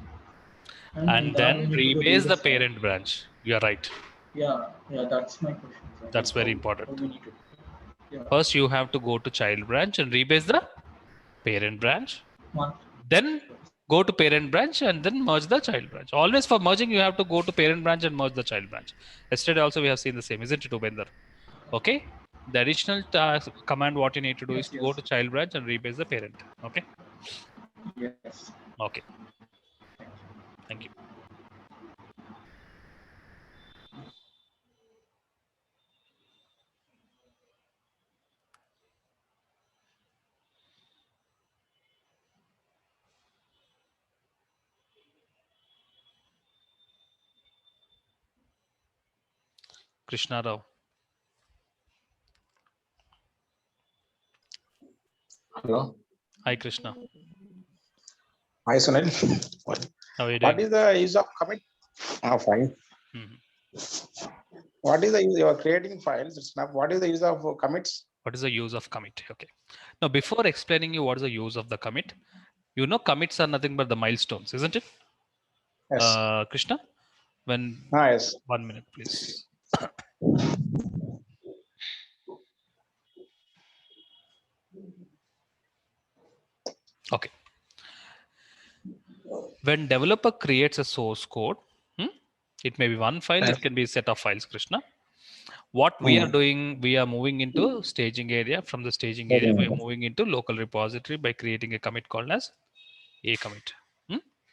and in And that we then need to do Rebase the Rebase. parent branch. You are right. Yeah, that's my question, sir. That's Like, very how important. we need to. Yeah. First, you have to go to child branch and rebase the parent branch. One. Then go to parent branch and then merge the child branch. Always for merging, you have to go to parent branch and merge the child branch. Yesterday also we have seen the same, isn't it, Ubender? Okay. The additional task, command what you need to do is to go to child branch and rebase the parent. Okay. Yes. Okay. Thank you. Krishna Rao. Hello. Hi, Krishna. Hi, Sunil. How are you What doing? is the use of commit? Fine. What is the use? You are creating files. It's not. What is the use of commits? What is the use of commit? Okay. Now, before explaining you what is the use of the commit, you know commits are nothing but the milestones, isn't it? Yes. Krishna, when Yes. 1 minute, please. Okay. When developer creates a source code, it may be one file, it can be a set of files, Krishna. What we are doing, we are moving into staging area. From the staging area, we are moving into local repository by creating a commit called as a commit.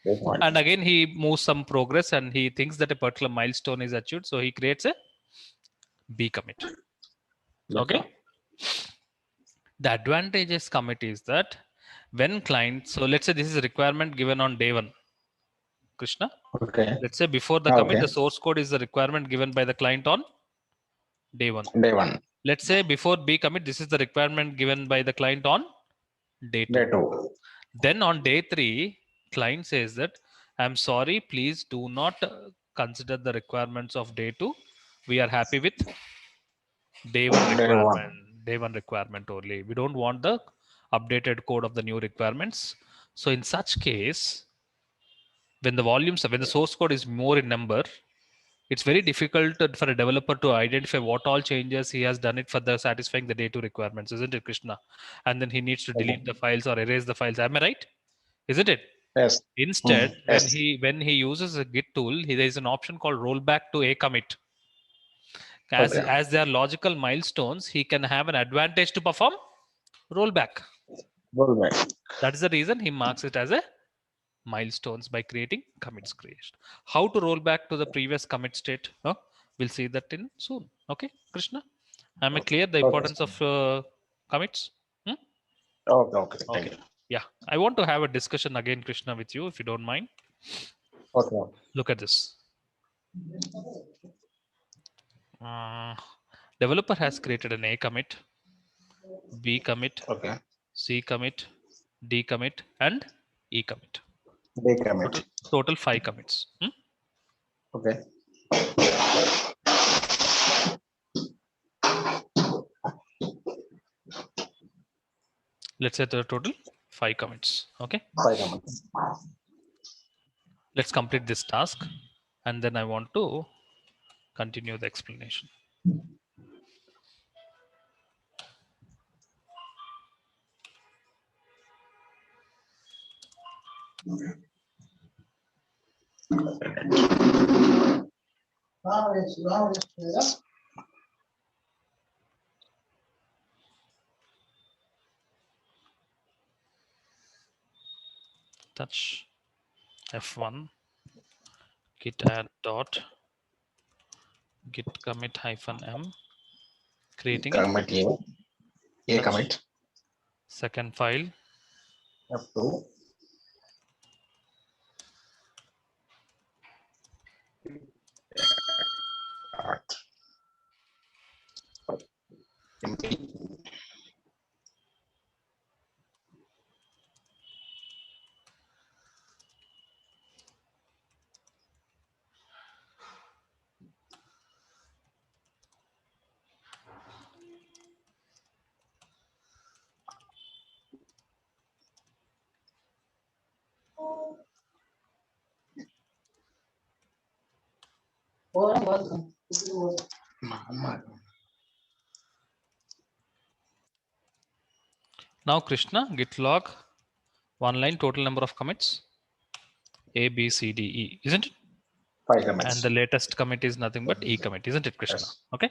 And again, he moves some progress and he thinks that a particular milestone is achieved. So he creates a B commit. Okay. The advantageous commit is that when client, so let's say this is a requirement given on day 1, Krishna. Okay. Let's say before the commit, the source code is the requirement given by the client on day 1. Day 1. Let's say before B commit, this is the requirement given by the client on day 2. Day 2. Then on day 3, client says that I'm sorry, please do not consider the requirements of day 2. We are happy with day 1 requirement. Day 1 requirement only. We don't want the updated code of the new requirements. So in such case, when the source code is more in number, it's very difficult for a developer to identify what all changes he has done it for the satisfying the day 2 requirements, isn't it, Krishna? And then he needs to delete the files or erase the files. Am I right? Isn't it? Yes. Instead, when he uses a Git tool, there is an option called rollback to a commit. As they are logical milestones, he can have an advantage to perform rollback. That is the reason he marks it as a milestones by creating commits creation. How to roll back to the previous commit state? We'll see that in soon. Okay, Krishna, am I clear the importance of commits? Okay. Thank you. Yeah, I want to have a discussion again, Krishna, with you, if you don't mind. Okay. Look at this. Developer has created an A commit, B commit, C commit, D commit, and E commit. Day commit. Total 5 commits. Okay. Let's say the total 5 commits. Okay. 5 commits. Let's complete this task, and then I want to continue the explanation. Touch F1 git add dot git commit -m, creating it. Commit A Touch commit second file. F2. Now Krishna, git log one line total number of commits A, B, C, D, E, isn't it? 5 commits. And the latest commit is nothing but E commit, isn't it, Krishna? Yes. Okay.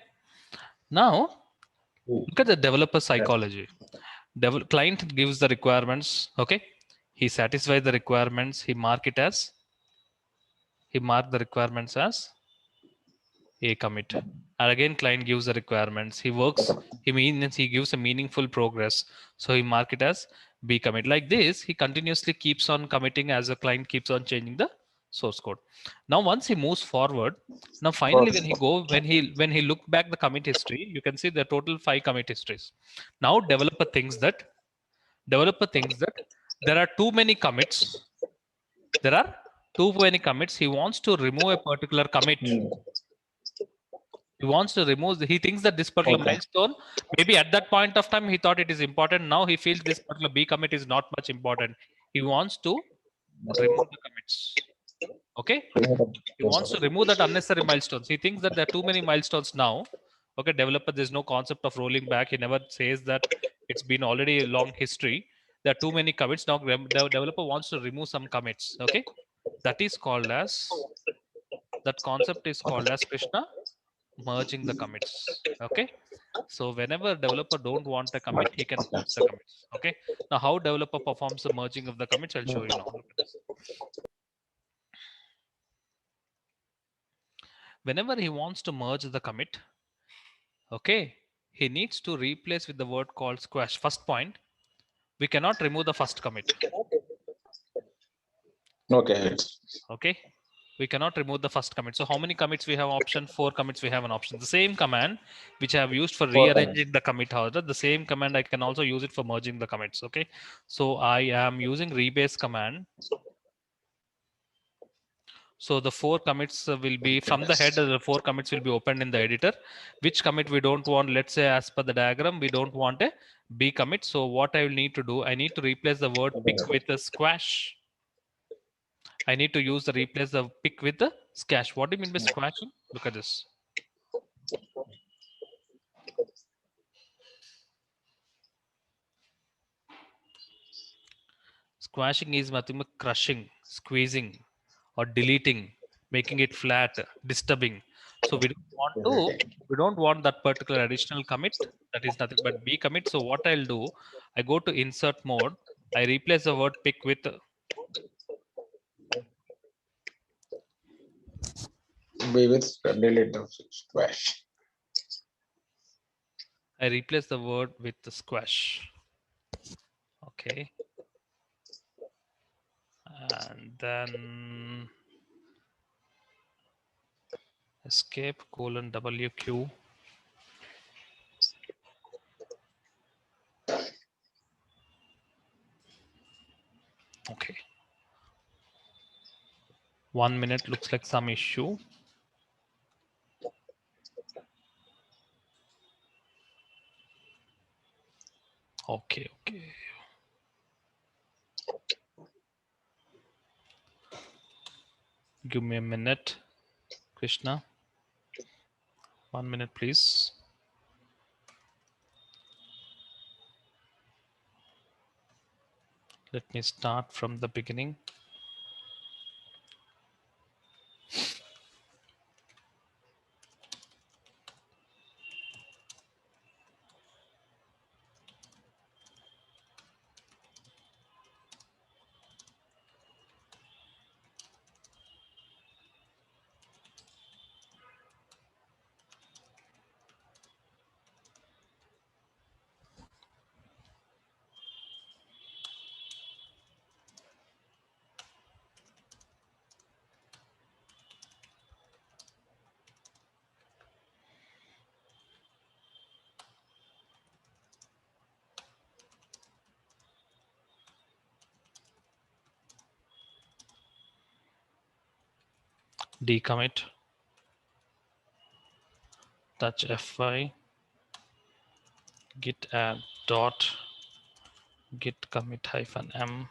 Now Ooh. look at the developer psychology. Client gives the requirements. Okay. He satisfies the requirements. He mark the requirements as A commit. And again, client gives the requirements. He works. He gives a meaningful progress. So he mark it as B commit. Like this, he continuously keeps on committing as the client keeps on changing the source code. Now, once he moves forward, now finally when he look back the commit history, you can see the total 5 commit histories. Now developer thinks that there are too many commits. There are too many commits. He wants to remove a particular commit. He wants to remove. He thinks that this particular milestone, maybe at that point of time, he thought it is important. Now he feels this particular B commit is not much important. He wants to remove the commits. Okay. He wants to remove that unnecessary milestones. He thinks that there are too many milestones now. Okay. Developer, there's no concept of rolling back. He never says that it's been already a long history. There are too many commits. Now the developer wants to remove some commits. Okay. That concept is called as Krishna, merging the commits. Okay. So whenever developer don't want a commit, he can merge the commits. Okay. Now how developer performs the merging of the commits, I'll show you now. Look at this. Whenever he wants to merge the commit, okay, he needs to replace with the word called squash. First point, we cannot remove the first commit. Okay. Okay. We cannot remove the first commit. So how many commits we have option? 4 commits we have an option. The same command which I have used for rearranging the commit order, the same command I can also use it for merging the commits. Okay. So I am using rebase command. So the 4 commits will be from the head. The 4 commits will be opened in the editor. Which commit we don't want? Let's say as per the diagram, we don't want a B commit. So what I will need to do, I need to replace the word pick with a squash. I need to replace the pick with the squash. What do you mean by squashing? Look at this. Squashing is nothing but crushing, squeezing, or deleting, making it flat, disturbing. So we don't want that particular additional commit. That is nothing but B commit. So what I'll do, I go to insert mode. I replace the word pick with B with delete the squash. I replace the word with the squash. Okay. And then escape :WQ. Okay. 1 minute, looks like some issue. Okay. Give me a minute, Krishna. 1 minute, please. Let me start from the beginning. Decommit. Touch F5. Git add dot git commit -m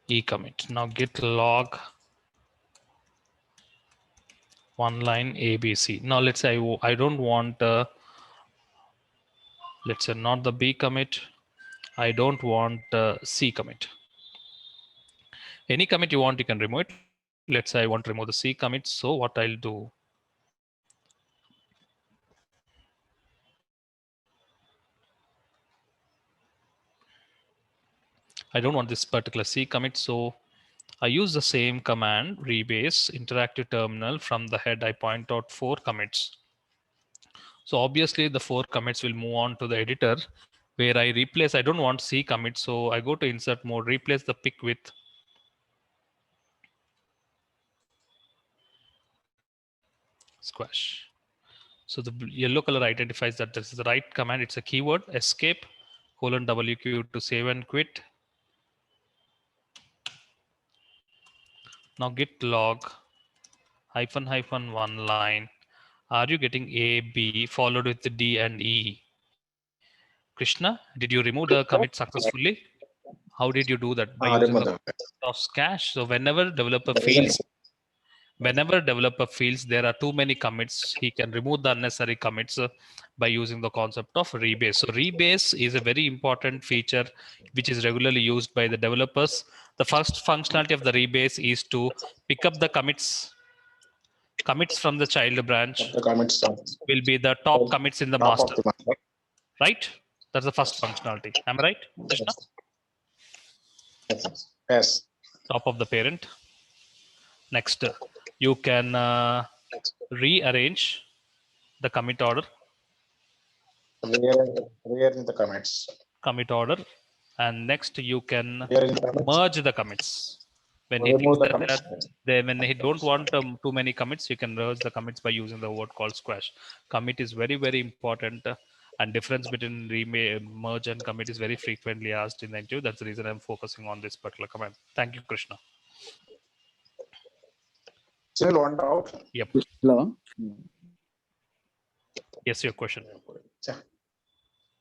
e commit. Now git log one line ABC. Now let's say I don't want let's say not the B commit. I don't want C commit. Any commit you want, you can remove it. Let's say I want to remove the C commit. So what I'll do, I don't want this particular C commit. So I use the same command, rebase interactive terminal. From the head, I point out 4 commits. So obviously the 4 commits will move on to the editor where I replace, I don't want C commit. So I go to insert mode, replace the pick with squash. So the yellow color identifies that this is the right command. It's a keyword, escape :WQ to save and quit. Now git log -- one line. Are you getting A, B followed with the D and E? Krishna, did you remove the commit successfully? How did you do that? By using the of cache. So whenever developer feels, there are too many commits, he can remove the unnecessary commits by using the concept of rebase. So rebase is a very important feature which is regularly used by the developers. The first functionality of the rebase is to pick up the commits from the child branch will be the top commits in the master, right? That's the first functionality. Am I right, Krishna? Yes. Top of the parent. Next, you can rearrange the commit order. Rearrange the commits. Commit order, and next you can merge the commits. When he Remove thinks the that commits. when he don't want too many commits, you can merge the commits by using the word called squash. Commit is very, very important, and difference between merge and commit is very frequently asked in the interview. That's the reason I'm focusing on this particular command. Thank you, Krishna. Still one doubt. Yep. Hello. Yes, your question.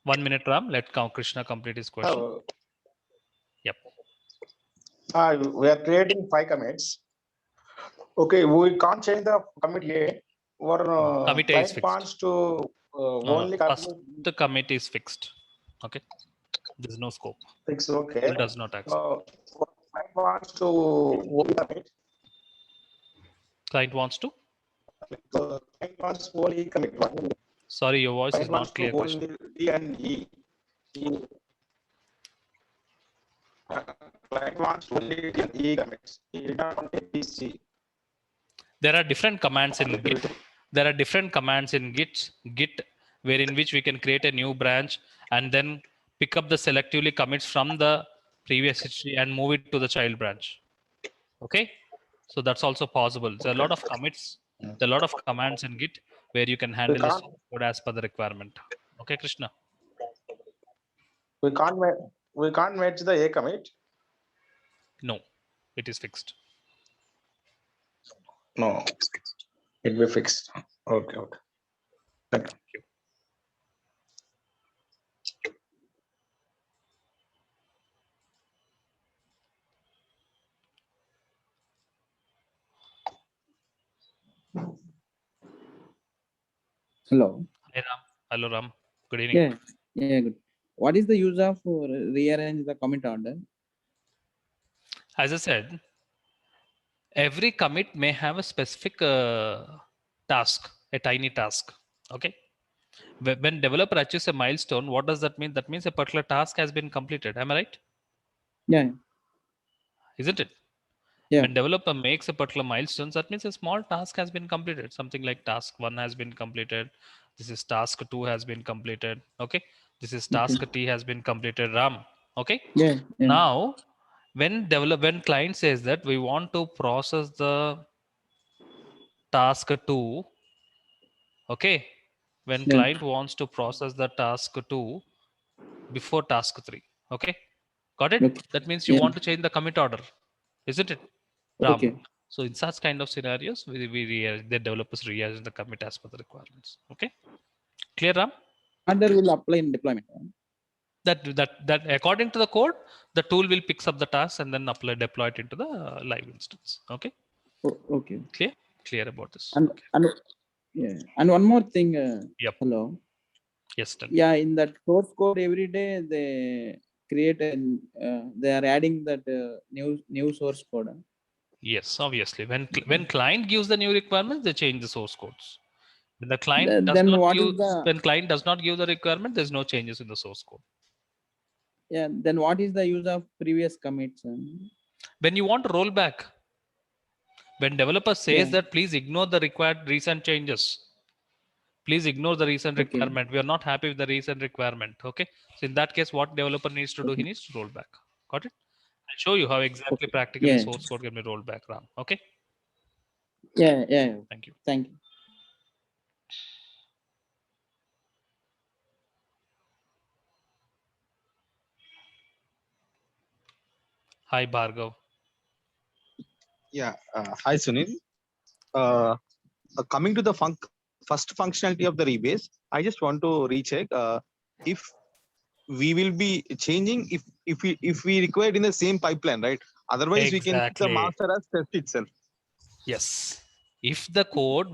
1 minute, Ram. Let Krishna complete his question. Yep. We are creating 5 commits. Okay, we can't change the commit A. Or commit A is client fixed. wants to only first the commit is fixed. Okay. There's no scope. fix. Okay. It does not accept. Client wants to only commit. Client wants to? Client wants only commit one. Sorry, your voice Client is wants not clear. to only D and E. Client wants only D and E commits. He did not want ABC. There are different commands in Git. There are different commands in Git wherein which we can create a new branch and then pick up the selectively commits from the previous history and move it to the child branch. Okay, so that's also possible. There are a lot of commits, there are a lot of commands in Git where you can handle this code as per the requirement. Okay, Krishna. We can't match the A commit. No, it is fixed. No, it will be fixed. Okay, okay. Thank you. Hello. Hi, Ram. Hello, Ram. Good evening. Yeah, good. What is the use of rearrange the commit order? As I said, every commit may have a specific task, a tiny task. Okay. When developer achieves a milestone, what does that mean? That means a particular task has been completed. Am I right? Yeah. Isn't it? Yeah. When developer makes a particular milestone, that means a small task has been completed. Something like task 1 has been completed. This is task 2 has been completed. Okay. This is task T has been completed. Ram. Okay. Yeah. Now, when client says that we want to process the task 2, okay, when client wants to process the task 2 before task 3, okay, got it? That means you want to change the commit order, isn't it, Ram? Okay. So in such kind of scenarios, the developers rearrange the commit as per the requirements. Okay, clear, Ram? Order will apply in deployment. That according to the code, the tool will picks up the task and then deploy it into the live instance. Okay. Okay. Clear about this. And Okay. yeah, and one more thing. Yep. Hello. Yes. Tell me. Yeah, in that source code every day they create and they are adding that new source code. Yes, obviously. When client gives the new requirements, they change the source codes. When the client does Then not what give, is the when client does not give the requirement, there's no changes in the source code. yeah? Then what is the use of previous commits? When you want to roll back, when developer says that please ignore the required recent changes, please ignore the recent requirement. We are not happy with the recent requirement. Okay. So in that case, what developer needs to do? He needs to roll back. Got it? I'll show you how exactly practically source code can be rolled back, Ram. Okay. Yeah. Thank you. Thank you. Hi, Bhargav. Yeah. Hi, Sunil. Coming to the first functionality of the rebase, I just want to recheck if we will be changing if we require in the same pipeline, right? Otherwise, we can keep the master as test itself. Yes. If the code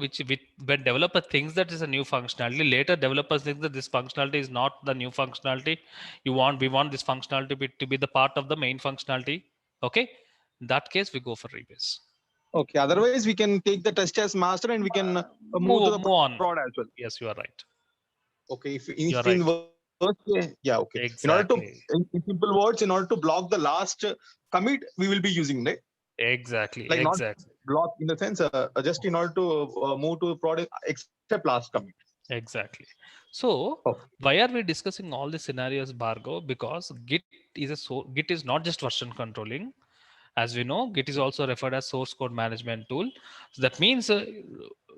when developer thinks that is a new functionality, later developers think that this functionality is not the new functionality. We want this functionality to be the part of the main functionality. Okay. In that case, we go for rebase. Okay. Otherwise, we can take the test as master and we can move to the prod as well. Yes, you are right. Okay. If you are right. Yeah. Okay. Exactly. In order to, in simple words, in order to block the last commit, we will be using, right? Exactly. Like exactly. Not block in the sense, just in order to move to product except last commit. Exactly. So why are we discussing all these scenarios, Bhargav? Because Git is not just version controlling. As we know, Git is also referred as source code management tool. So that means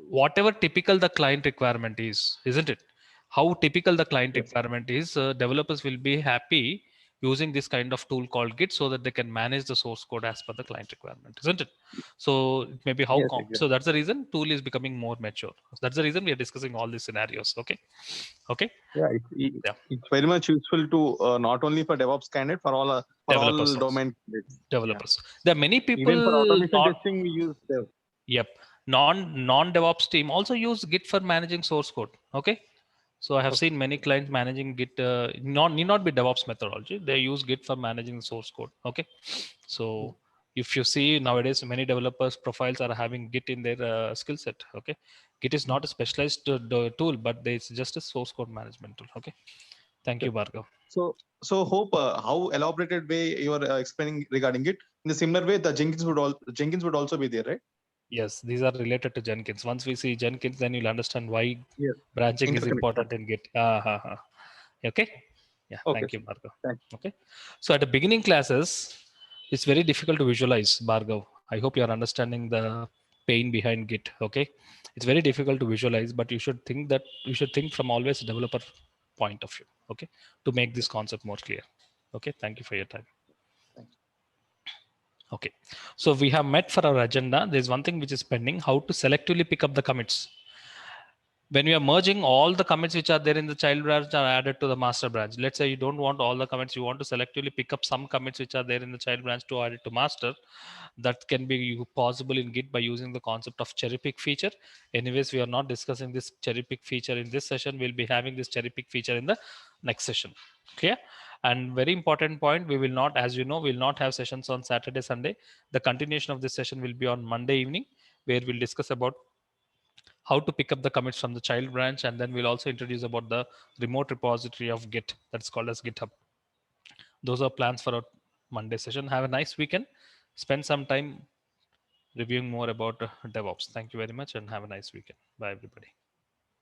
whatever typical the client requirement is, isn't it? How typical the client requirement is, developers will be happy using this kind of tool called Git so that they can manage the source code as per the client requirement, isn't it? So it may be how so that's the reason tool is becoming more mature. That's the reason we are discussing all these scenarios. Okay. Yeah, it's very much useful to not only for DevOps candidate, for all developers all domain developers. There are many people even for automation testing we use Dev. Yep. Non DevOps team also use Git for managing source code. Okay. So I have seen many clients managing Git, need not be DevOps methodology. They use Git for managing source code. Okay. So if you see nowadays, many developers profiles are having Git in their skill set. Okay. Git is not a specialized tool, but it's just a source code management tool. Okay. Thank you, Bhargav. So hope how elaborated way you are explaining regarding it. In the similar way, the Jenkins would also be there, right? Yes, these are related to Jenkins. Once we see Jenkins, then you'll understand why branching is important in Git. Okay. Yeah. Thank you, Bhargav. Okay. So at the beginning classes, it's very difficult to visualize, Bhargav. I hope you are understanding the pain behind Git. Okay. It's very difficult to visualize, but you should think from always developer point of view. Okay. To make this concept more clear. Okay. Thank you for your time. Okay, so we have met for our agenda. There's one thing which is pending: how to selectively pick up the commits. When we are merging, all the commits which are there in the child branch are added to the master branch. Let's say you don't want all the commits, you want to selectively pick up some commits which are there in the child branch to add it to master. That can be possible in Git by using the concept of cherry pick feature. Anyways, we are not discussing this cherry pick feature in this session. We'll be having this cherry pick feature in the next session. Clear? And very important point, we will not, as you know, we will not have sessions on Saturday, Sunday. The continuation of this session will be on Monday evening, where we'll discuss about how to pick up the commits from the child branch, and then we'll also introduce about the remote repository of Git that's called as GitHub. Those are plans for our Monday session. Have a nice weekend. Spend some time reviewing more about DevOps. Thank you very much and have a nice weekend. Bye, everybody.